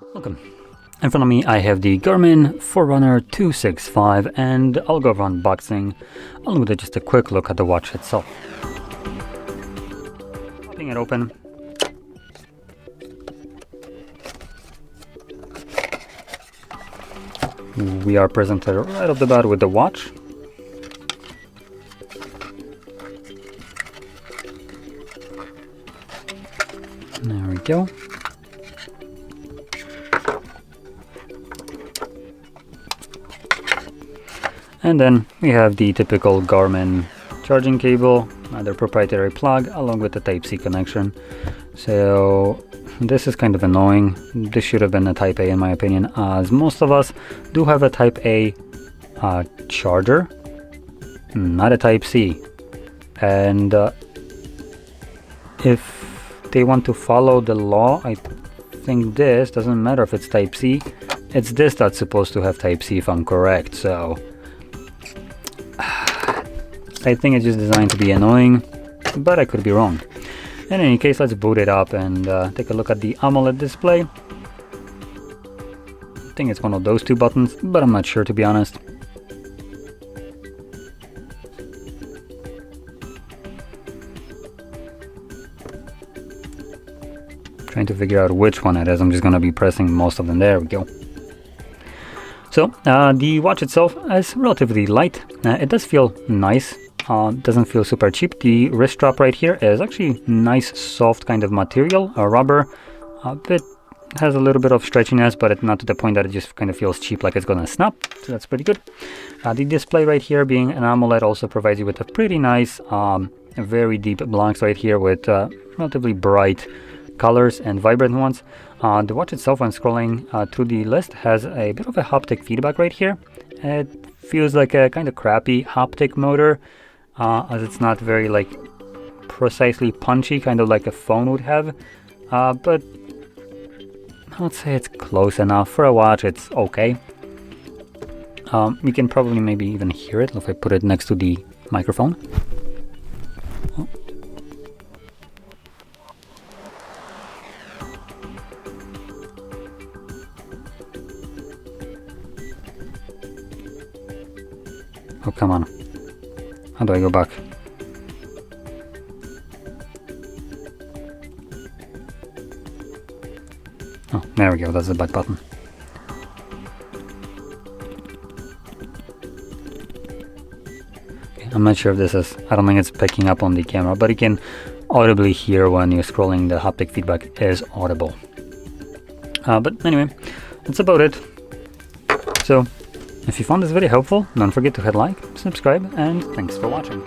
Welcome. In front of me I have the Garmin Forerunner 265 and I'll go over unboxing along with just a quick look at the watch itself. Popping it open. We are presented right off the bat with the watch. There we go. And then we have the typical Garmin charging cable, their proprietary plug, along with the Type-C connection. So this is kind of annoying. This should have been a Type A in my opinion, as most of us do have a Type A charger, not a Type-C. And if they want to follow the law, I think this doesn't matter if it's Type-C. It's this that's supposed to have Type-C if I'm correct. So I think it's just designed to be annoying, but I could be wrong. In any case, let's boot it up and take a look at the AMOLED display. I think it's one of those two buttons, but I'm not sure, to be honest. Trying to figure out which one it is. I'm just going to be pressing most of them. There we go. So the watch itself is relatively light. It does feel nice. Doesn't feel super cheap. The wrist strap right here is actually nice, soft kind of material, rubber. It has a little bit of stretchiness, but it's not to the point that it just kind of feels cheap, like it's gonna snap. So that's pretty good. The display right here, being an AMOLED, also provides you with a pretty nice, very deep blacks right here with relatively bright colors and vibrant ones. The watch itself, when scrolling through the list, has a bit of a haptic feedback right here. It feels like a kind of crappy haptic motor, as it's not very like precisely punchy, kind of like a phone would have. But I'd say it's close enough for a watch. It's okay. You can probably maybe even hear it if I put it next to the microphone. Oh. Oh, come on. How do I go back? Oh, there we go. That's the back button. Okay, I'm not sure if this is... I don't think it's picking up on the camera, but you can audibly hear when you're scrolling. The haptic feedback is audible. But anyway, that's about it. So, if you found this video helpful, don't forget to hit like, subscribe, and thanks for watching.